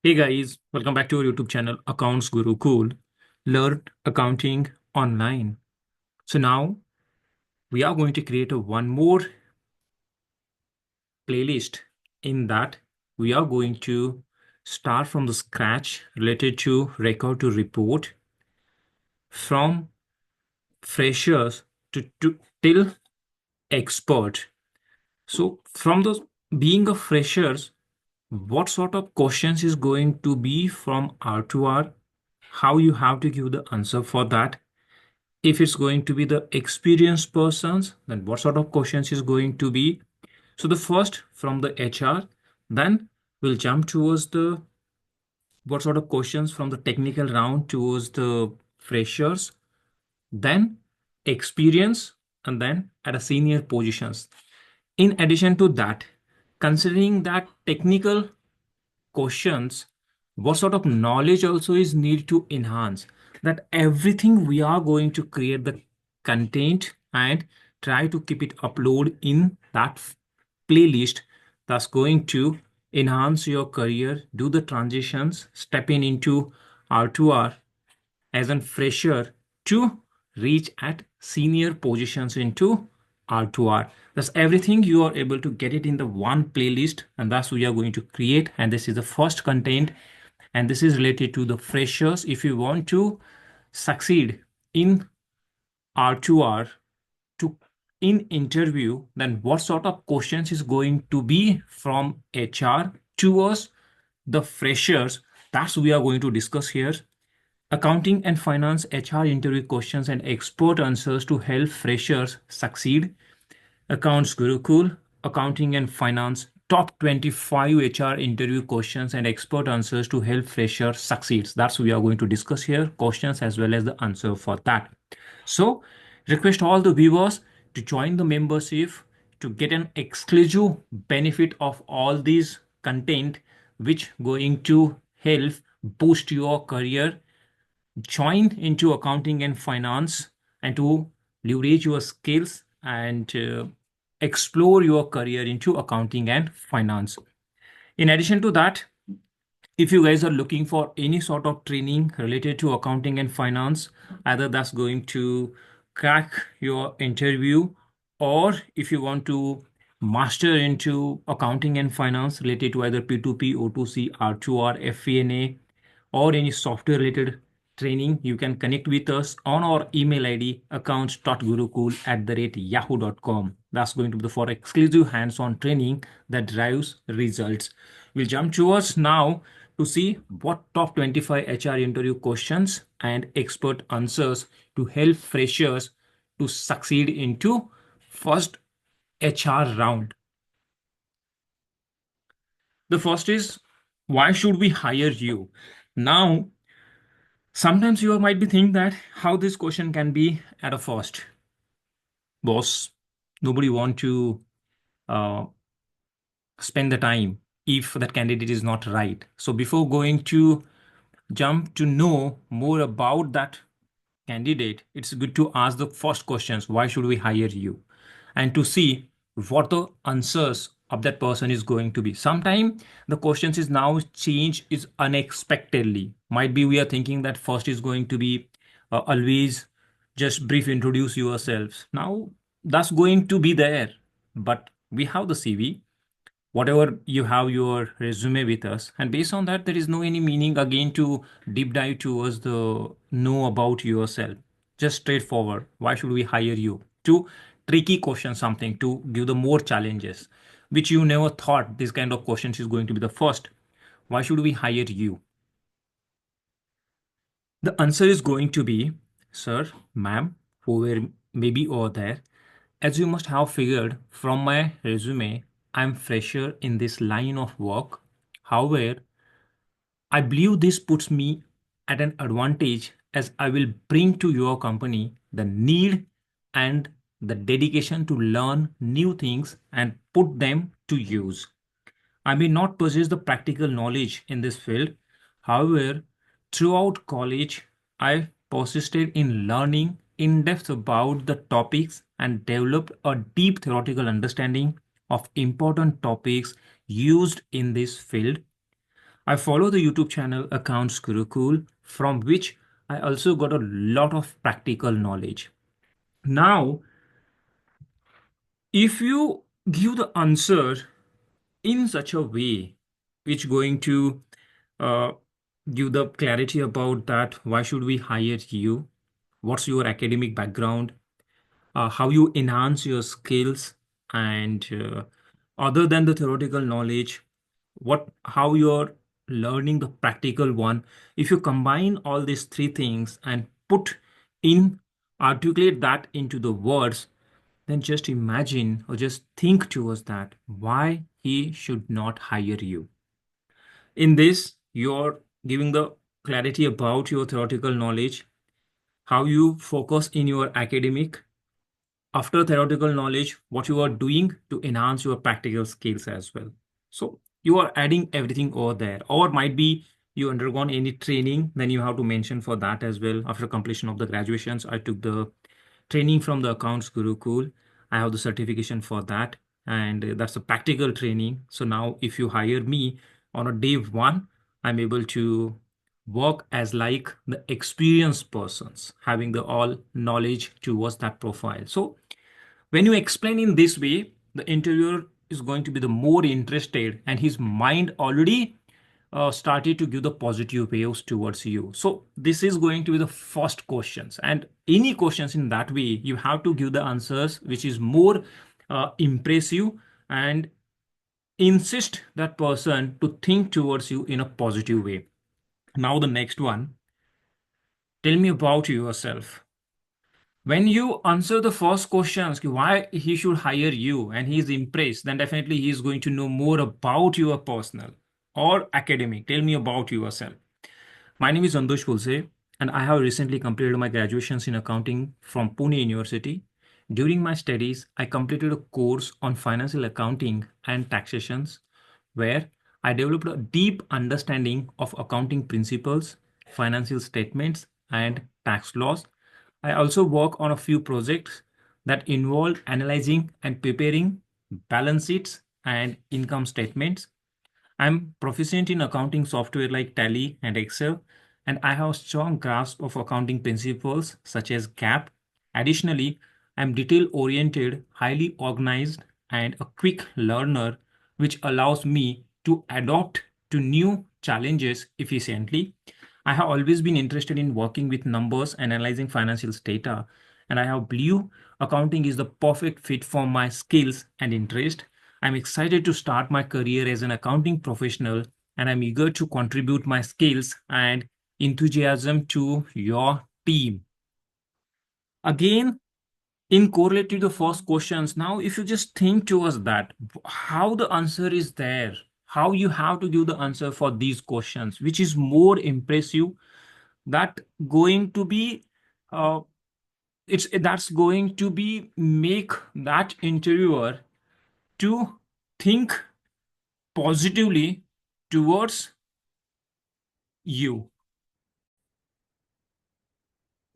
Hey guys, welcome back to our YouTube channel Accounts Guru Cool. Learn accounting online. So now we are going to create one more playlist. In that we are going to start from the scratch related to record to report from freshers to till expert. So from the being a freshers, what sort of questions is going to be from R to R, how you have to give the answer for that. If it's going to be the experienced persons, then what sort of questions is going to be? So the first from the HR, then we'll jump towards the what sort of questions from the technical round towards the freshers, then experience, and then at a senior positions. In addition to that, considering that technical questions, what sort of knowledge also is needed to enhance that everything we are going to create the content and try to keep it upload in that playlist that's going to enhance your career, do the transitions, step in into R2R as a fresher to reach at senior positions into R2R. That's everything you are able to get it in the one playlist, and that's we are going to create. And this is the first content, and this is related to the freshers. If you want to succeed in R2R to in interview, then what sort of questions is going to be from HR to us, the freshers? That's we are going to discuss here. Accounting and finance HR interview questions and expert answers to help freshers succeed. Accounts Gurukul, accounting and finance top 25 HR interview questions and expert answers to help freshers succeed. That's what we are going to discuss here, questions as well as the answer for that. So request all the viewers to join the membership to get an exclusive benefit of all these content which going to help boost your career. Join into accounting and finance and to leverage your skills and explore your career into accounting and finance. In addition to that, if you guys are looking for any sort of training related to accounting and finance, either that's going to crack your interview, or if you want to master into accounting and finance related to either P2P, O2C, R2R, FP&A, or any software related training, you can connect with us on our email ID accounts.gurukul@yahoo.com. That's going to be for exclusive hands-on training that drives results. We'll jump towards now to see what top 25 HR interview questions and expert answers to help freshers to succeed into first HR round. The first is, why should we hire you? Now, sometimes you might be thinking that how this question can be at a first. Boss, nobody want to uh, spend the time if that candidate is not right. So before going to jump to know more about that candidate, it's good to ask the first questions. Why should we hire you? And to see what the answers of that person is going to be. Sometimes the questions is now change is unexpectedly. Might be we are thinking that first is going to be always just brief introduce yourselves. Now that's going to be there, but we have the CV, whatever you have your resume with us, and based on that there is no any meaning again to deep dive towards the know about yourself. Just straightforward, why should we hire you, to tricky question, something to give the more challenges which you never thought this kind of questions is going to be the first. Why should we hire you? The answer is going to be, sir, ma'am, whoever may be over there, as you must have figured from my resume, I'm fresher in this line of work. However, I believe this puts me at an advantage as I will bring to your company the need and the dedication to learn new things and put them to use. I may not possess the practical knowledge in this field. However, throughout college, I persisted in learning in depth about the topics and developed a deep theoretical understanding of important topics used in this field. I follow the YouTube channel Accounts Gurukul, from which I also got a lot of practical knowledge. Now, if you give the answer in such a way which going to uh, give the clarity about that why should we hire you, what's your academic background, how you enhance your skills, and other than the theoretical knowledge, what how you're learning the practical one. If you combine all these three things and put in, articulate that into the words, then just imagine or just think towards that why he should not hire you. In this, you're giving the clarity about your theoretical knowledge, how you focus in your academic, after theoretical knowledge, what you are doing to enhance your practical skills as well. So you are adding everything over there. Or might be you undergone any training, then you have to mention for that as well. After completion of the graduations, I took the training from the Accounts Gurukul. I have the certification for that, and that's a practical training. So now, if you hire me on a day one, I'm able to work as like the experienced persons having the all knowledge towards that profile. So when you explain in this way, the interviewer is going to be the more interested, and his mind already started to give the positive waves towards you. So this is going to be the first questions, and any questions in that way, you have to give the answers which is more impressive and insist that person to think towards you in a positive way. Now the next one, tell me about yourself. When you answer the first questions why he should hire you and he is impressed, then definitely he is going to know more about your personal or academic. Tell me about yourself. My name is Santosh Phulse, and I have recently completed my graduations in accounting from Pune University. During my studies, I completed a course on financial accounting and taxations, where I developed a deep understanding of accounting principles, financial statements, and tax laws. I also work on a few projects that involve analyzing and preparing balance sheets and income statements. I'm proficient in accounting software like Tally and Excel, and I have a strong grasp of accounting principles such as GAAP. Additionally, I'm detail oriented, highly organized, and a quick learner, which allows me to adapt to new challenges efficiently. I have always been interested in working with numbers and analyzing financial data, and I have believe accounting is the perfect fit for my skills and interest. I'm excited to start my career as an accounting professional, and I'm eager to contribute my skills and enthusiasm to your team. Again, in correlate to the first questions, now if you just think towards that, how the answer is there, how you have to give the answer for these questions, which is more impressive, that going to be uh, it's that's going to be make that interviewer to think positively towards you.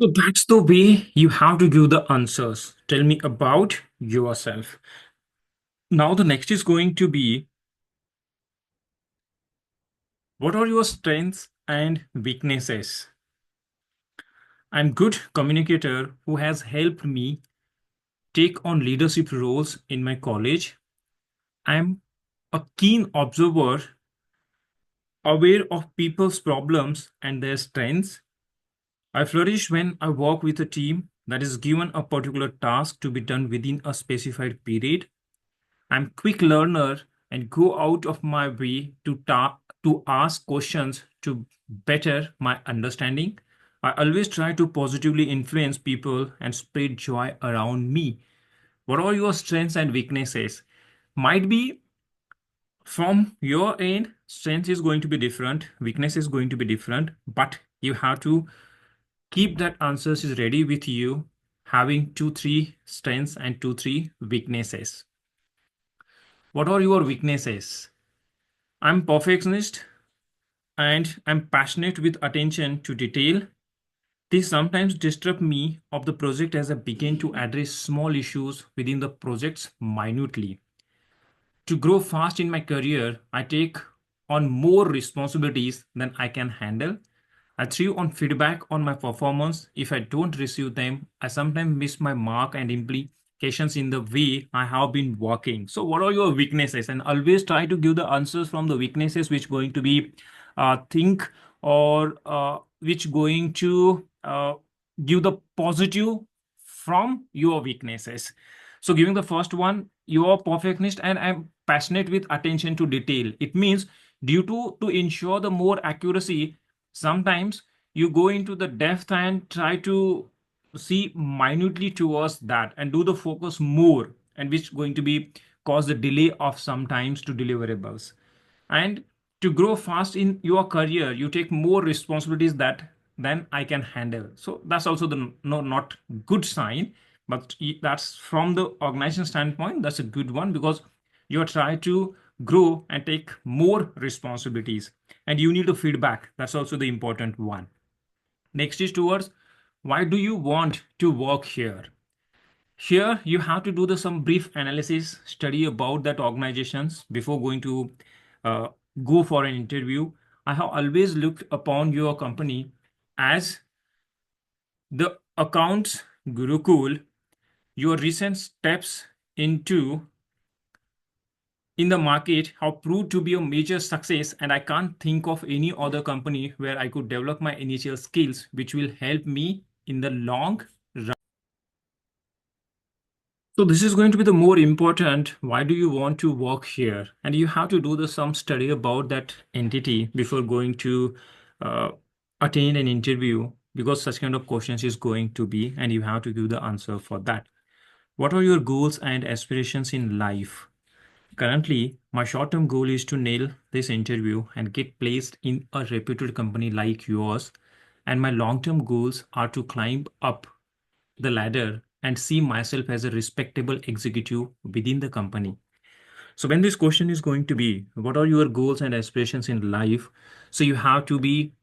So that's the way you have to give the answers. Tell me about yourself. Now, the next is going to be what are your strengths and weaknesses? I'm good communicator who has helped me take on leadership roles in my college. I'm a keen observer, aware of people's problems and their strengths. I flourish when I work with a team that is given a particular task to be done within a specified period. I'm quick learner and go out of my way to ask questions to better my understanding. I always try to positively influence people and spread joy around me. What are your strengths and weaknesses? Might be from your end, strength is going to be different, weakness is going to be different, but you have to keep that answers is ready with you, having two, three strengths and two, three weaknesses. What are your weaknesses? I'm perfectionist and I'm passionate with attention to detail. This sometimes disrupt me of the project as I begin to address small issues within the projects minutely. To grow fast in my career, I take on more responsibilities than I can handle. I thrive on feedback on my performance. If I don't receive them, I sometimes miss my mark and implications in the way I have been working. So, what are your weaknesses? And always try to give the answers from the weaknesses, which going to be think or which going to give the positive from your weaknesses. So, giving the first one, you are perfectionist and I'm passionate with attention to detail. It means due to ensure the more accuracy, sometimes you go into the depth and try to see minutely towards that and do the focus more, and which going to be cause the delay of sometimes to deliverables. And to grow fast in your career, you take more responsibilities that than I can handle. So that's also the no not good sign, but that's from the organization standpoint, that's a good one, because you are trying to grow and take more responsibilities, and you need the feedback. That's also the important one. Next is towards why do you want to work here? Here, you have to do the some brief analysis study about that organizations before going to uh, go for an interview. I have always looked upon your company as the accounts gurukul. Your recent steps into in the market have proved to be a major success, and I can't think of any other company where I could develop my initial skills, which will help me in the long run. So this is going to be the more important. Why do you want to work here? And you have to do the some study about that entity before going to uh, attain an interview, because such kind of questions is going to be, and you have to give the answer for that. What are your goals and aspirations in life? Currently, my short-term goal is to nail this interview and get placed in a reputed company like yours. And my long-term goals are to climb up the ladder and see myself as a respectable executive within the company. So when this question is going to be, what are your goals and aspirations in life? So you have to be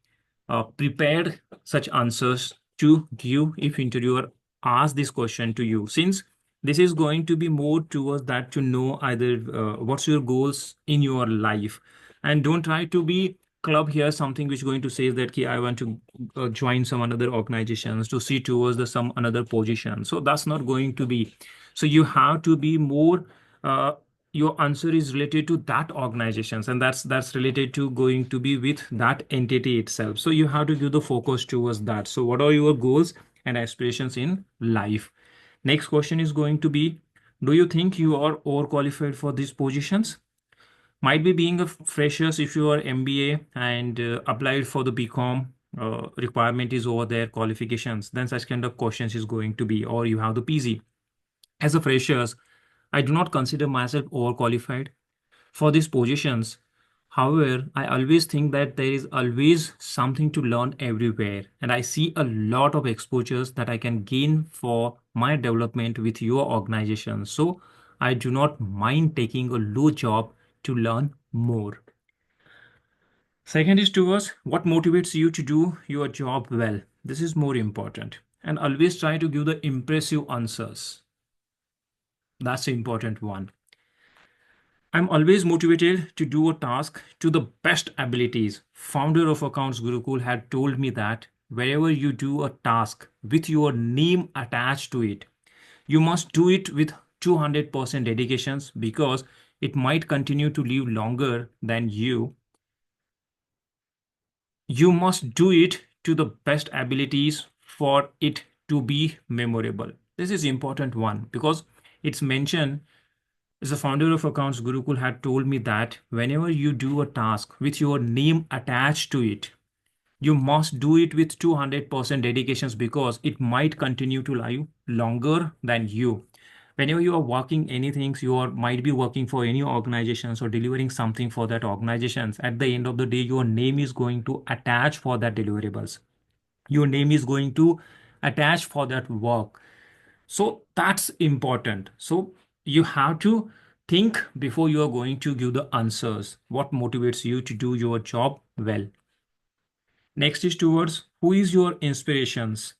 prepared such answers to give if interviewer asks this question to you, since this is going to be more towards that to know either what's your goals in your life, and don't try to be club here something which going to say that ki, I want to join some another organizations to see towards the some another position. So that's not going to be. So you have to be more uh, your answer is related to that organizations, and that's related to going to be with that entity itself. So you have to give the focus towards that. So what are your goals and aspirations in life? Next question is going to be, do you think you are overqualified for these positions? Might be being a freshers, if you are MBA and applied for the BCom, requirement is over there qualifications, then such kind of questions is going to be, or you have the PG. As a freshers, I do not consider myself overqualified for these positions. However, I always think that there is always something to learn everywhere, and I see a lot of exposures that I can gain for my development with your organization. So I do not mind taking a low job to learn more. Second is towards what motivates you to do your job well. This is more important. And always try to give the impressive answers. That's the important one. I'm always motivated to do a task to the best abilities. Founder of Accounts Gurukul had told me that wherever you do a task with your name attached to it, you must do it with 200% dedications, because it might continue to live longer than you. You must do it to the best abilities for it to be memorable. This is important one, because it's mentioned. As the founder of Accounts Gurukul had told me that whenever you do a task with your name attached to it, you must do it with 200% dedications, because it might continue to live longer than you. Whenever you are working anything, you are might be working for any organizations or delivering something for that organizations. At the end of the day, your name is going to attach for that deliverables. Your name is going to attach for that work. So that's important. So you have to think before you are going to give the answers. What motivates you to do your job well? Next is towards who is your inspirations?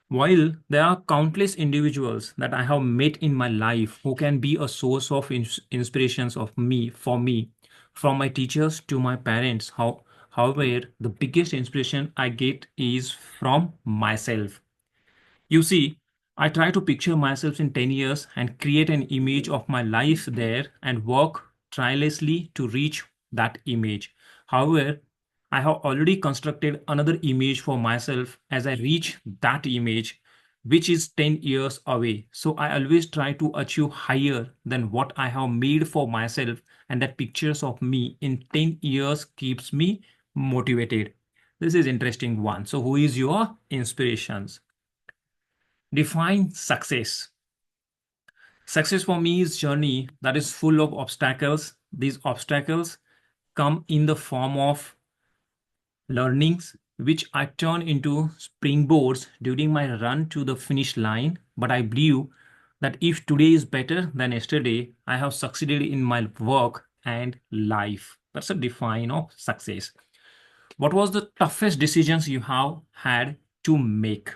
While there are countless individuals that I have met in my life who can be a source of inspirations of me for me, from my teachers to my parents. However, the biggest inspiration I get is from myself. You see, I try to picture myself in 10 years and create an image of my life there and work tirelessly to reach that image. However, I have already constructed another image for myself as I reach that image, which is 10 years away. So I always try to achieve higher than what I have made for myself, and that pictures of me in 10 years keeps me motivated. This is interesting one. So who is your inspirations? Define success. Success for me is journey that is full of obstacles. These obstacles come in the form of learnings which I turn into springboards during my run to the finish line. But I believe that if today is better than yesterday, I have succeeded in my work and life. That's a define of success. What was the toughest decisions you have had to make?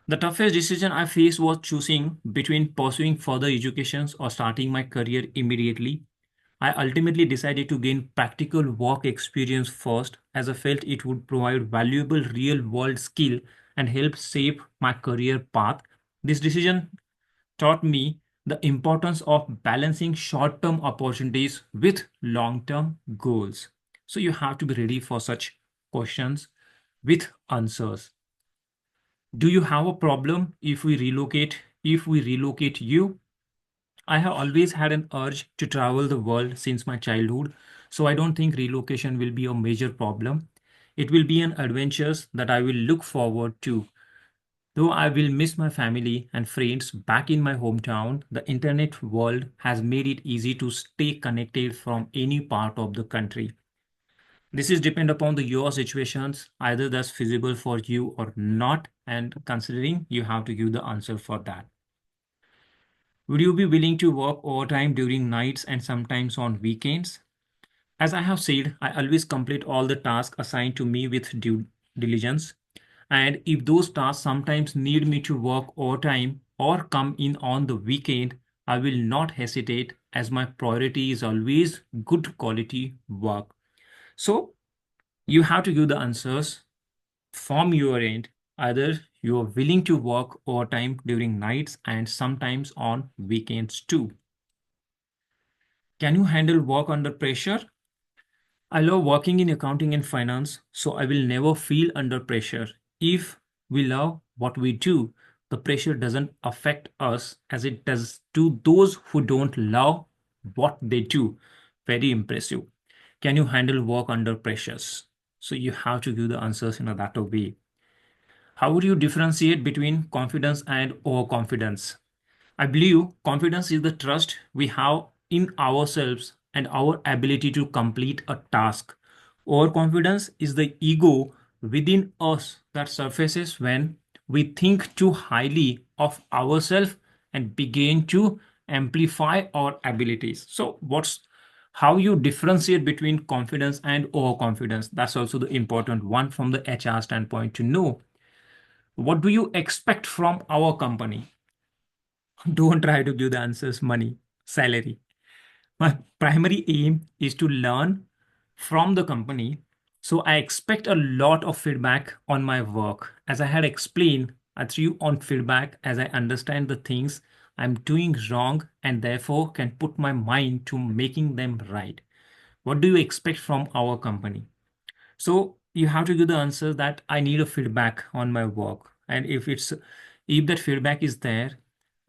The toughest decision I faced was choosing between pursuing further educations or starting my career immediately. I ultimately decided to gain practical work experience first, as I felt it would provide valuable real world skill and help shape my career path. This decision taught me the importance of balancing short term opportunities with long term goals. So you have to be ready for such questions with answers. Do you have a problem if we relocate you? I have always had an urge to travel the world since my childhood, so I don't think relocation will be a major problem. It will be an adventure that I will look forward to. Though I will miss my family and friends back in my hometown, the internet world has made it easy to stay connected from any part of the country. This is depend upon the your situations, either that's feasible for you or not, and considering you have to give the answer for that. Would you be willing to work overtime during nights and sometimes on weekends? As I have said, I always complete all the tasks assigned to me with due diligence. And if those tasks sometimes need me to work overtime or come in on the weekend, I will not hesitate, as my priority is always good quality work. So you have to give the answers from your end. Either you are willing to work overtime during nights and sometimes on weekends too. Can you handle work under pressure? I love working in accounting and finance, so I will never feel under pressure. If we love what we do, the pressure doesn't affect us as it does to those who don't love what they do. Very impressive. Can you handle work under pressures? So you have to give the answers in a that way. How would you differentiate between confidence and overconfidence? I believe confidence is the trust we have in ourselves and our ability to complete a task. Overconfidence is the ego within us that surfaces when we think too highly of ourselves and begin to amplify our abilities. So, what's how you differentiate between confidence and overconfidence? That's also the important one from the HR standpoint to know. What do you expect from our company? Don't try to give the answers money, salary. My primary aim is to learn from the company. So I expect a lot of feedback on my work. As I had explained, I threw on feedback as I understand the things I'm doing wrong and therefore can put my mind to making them right. What do you expect from our company? So you have to give the answer that I need a feedback on my work. And if that feedback is there,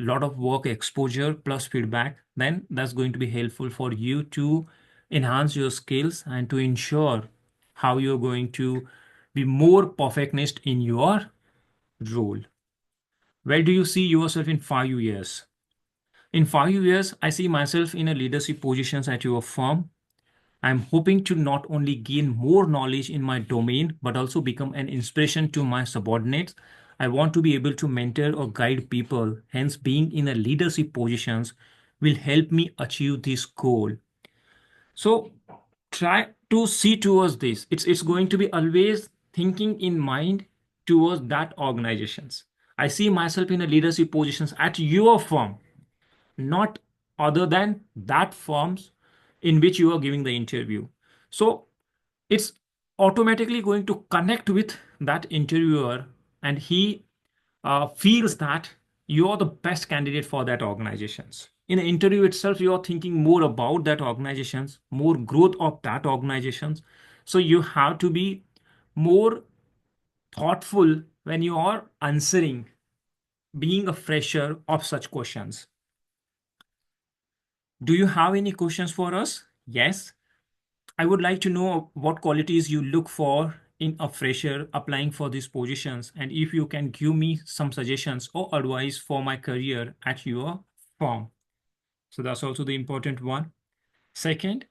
a lot of work exposure plus feedback, then that's going to be helpful for you to enhance your skills and to ensure how you're going to be more perfectionist in your role. Where do you see yourself in 5 years? In 5 years, I see myself in a leadership positions at your firm. I'm hoping to not only gain more knowledge in my domain, but also become an inspiration to my subordinates. I want to be able to mentor or guide people, hence, being in a leadership positions will help me achieve this goal. So, try to see towards this. It's going to be always thinking in mind towards that organizations. I see myself in a leadership positions at your firm, not other than that firms in which you are giving the interview. So it's automatically going to connect with that interviewer, and he feels that you are the best candidate for that organizations. In the interview itself, you are thinking more about that organizations, more growth of that organizations. So you have to be more thoughtful when you are answering, being a fresher of such questions. Do you have any questions for us? Yes. I would like to know what qualities you look for in a fresher applying for these positions, and if you can give me some suggestions or advice for my career at your firm. So that's also the important one. Second,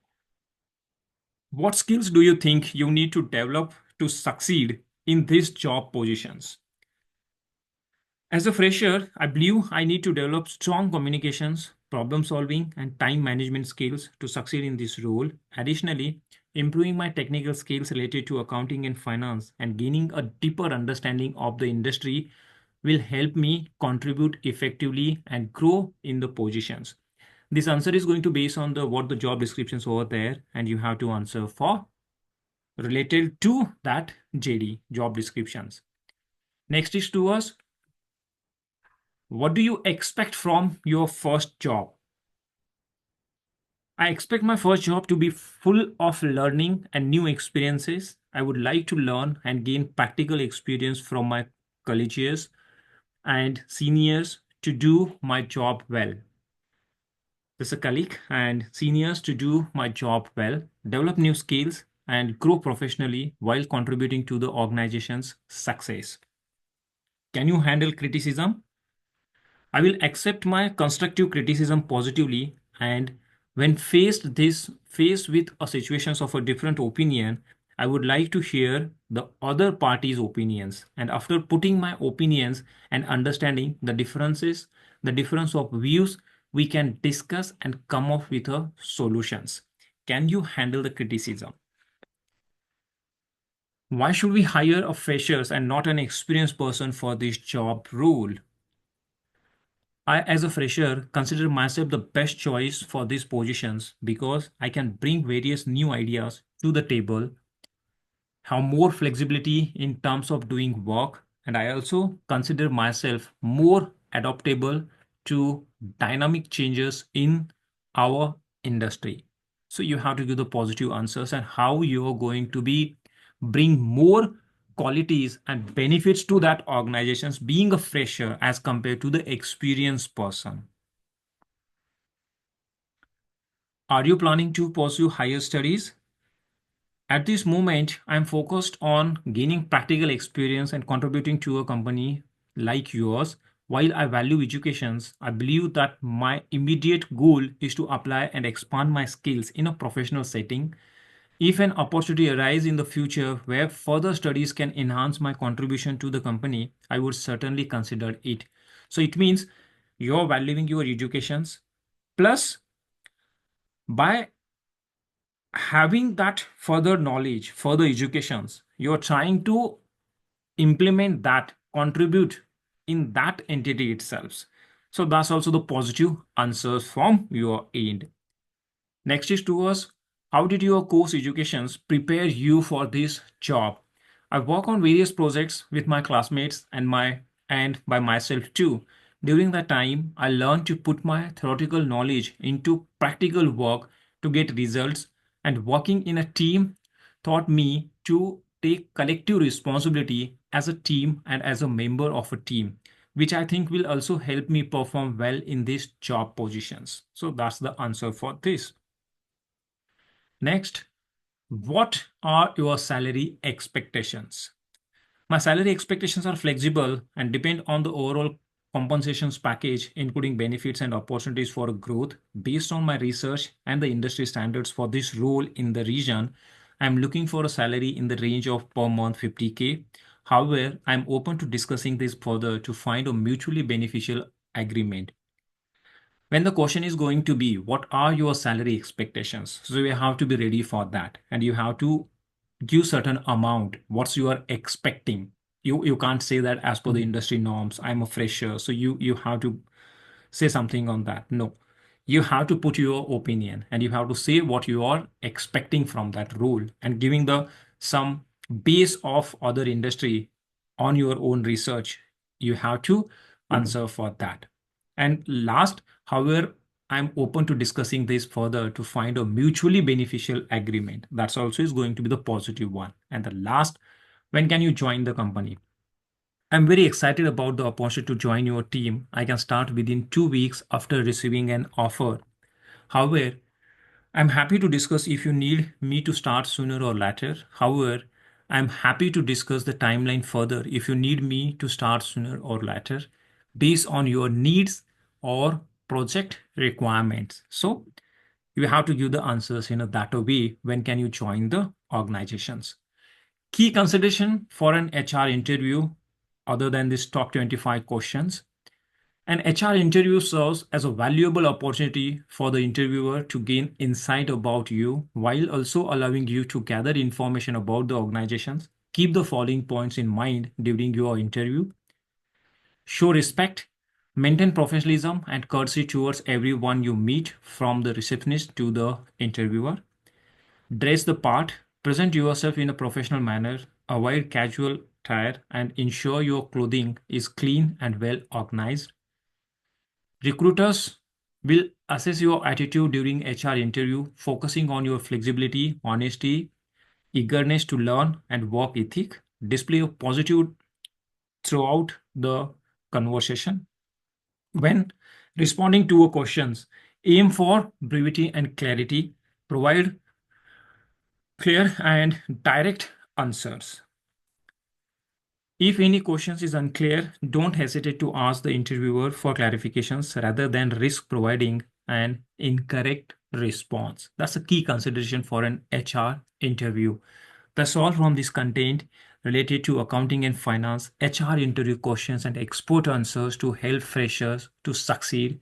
what skills do you think you need to develop to succeed in these job positions? As a fresher, I believe I need to develop strong communications, problem solving, and time management skills to succeed in this role. Additionally, improving my technical skills related to accounting and finance and gaining a deeper understanding of the industry will help me contribute effectively and grow in the positions. This answer is going to base on the what the job descriptions over there, and you have to answer for related to that JD job descriptions. Next is to us, what do you expect from your first job? I expect my first job to be full of learning and new experiences. I would like to learn and gain practical experience from my colleagues and seniors to do my job well. As a colleague and seniors to do my job well, develop new skills, and grow professionally while contributing to the organization's success. Can you handle criticism? I will accept my constructive criticism positively, and when faced with a situations of a different opinion, I would like to hear the other party's opinions, and after putting my opinions and understanding the difference of views, we can discuss and come up with a solutions. Can you handle the criticism? Why should we hire a freshers and not an experienced person for this job role? I, as a fresher, consider myself the best choice for these positions because I can bring various new ideas to the table, have more flexibility in terms of doing work, and I also consider myself more adaptable to dynamic changes in our industry. So you have to give the positive answers and how you're going to be bring more qualities and benefits to that organizations being a fresher as compared to the experienced person. Are you planning to pursue higher studies? At this moment, I'm focused on gaining practical experience and contributing to a company like yours. While I value educations, I believe that my immediate goal is to apply and expand my skills in a professional setting. If an opportunity arises in the future where further studies can enhance my contribution to the company, I would certainly consider it. So it means you're valuing your educations. Plus, by having that further knowledge, further educations, you're trying to implement that, contribute in that entity itself. So that's also the positive answers from your end. Next is to us, how did your course educations prepare you for this job? I work on various projects with my classmates and by myself too. During that time, I learned to put my theoretical knowledge into practical work to get results, and working in a team taught me to take collective responsibility as a team and as a member of a team, which I think will also help me perform well in these job positions. So that's the answer for this. Next, what are your salary expectations? My salary expectations are flexible and depend on the overall compensations package, including benefits and opportunities for growth. Based on my research and the industry standards for this role in the region, I'm looking for a salary in the range of per month 50K. However, I'm open to discussing this further to find a mutually beneficial agreement. When the question is going to be, what are your salary expectations? So you have to be ready for that, and you have to give certain amount what's you are expecting. You can't say that as per the industry norms I'm a fresher, so you have to say something on that. No, You have to put your opinion and you have to say what you are expecting from that role and giving the some base of other industry on your own research. You have to answer for that. And last, however, I'm open to discussing this further to find a mutually beneficial agreement. That's also is going to be the positive one. And the last, when can you join the company? I'm very excited about the opportunity to join your team. I can start within 2 weeks after receiving an offer. However, I'm happy to discuss if you need me to start sooner or later. However, I'm happy to discuss the timeline further if you need me to start sooner or later based on your needs or project requirements. So you have to give the answers in a that way. When can you join the organizations? Key consideration for an HR interview, other than this top 25 questions. An HR interview serves as a valuable opportunity for the interviewer to gain insight about you while also allowing you to gather information about the organizations. Keep the following points in mind during your interview. Show respect, maintain professionalism and courtesy towards everyone you meet, from the receptionist to the interviewer. Dress the part, present yourself in a professional manner, avoid casual attire, and ensure your clothing is clean and well organized. Recruiters will assess your attitude during HR interview, focusing on your flexibility, honesty, eagerness to learn, and work ethic. Display a positive throughout the conversation. When responding to a questions, aim for brevity and clarity. Provide clear and direct answers. If any questions is unclear, don't hesitate to ask the interviewer for clarifications rather than risk providing an incorrect response. That's a key consideration for an HR interview. That's all from this content related to accounting and finance, HR interview questions and expert answers to help freshers to succeed.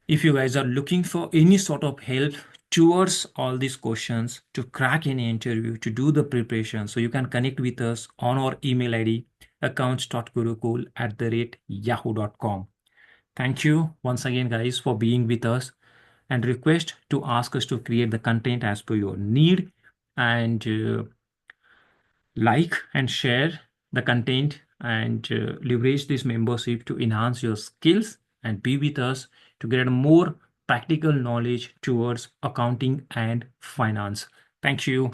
If you guys are looking for any sort of help towards all these questions to crack any interview, to do the preparation, so you can connect with us on our email ID accounts.gurukul@yahoo.com. Thank you once again, guys, for being with us, and request to ask us to create the content as per your need, and like and share the content, and leverage this membership to enhance your skills and be with us to get more practical knowledge towards accounting and finance. Thank you.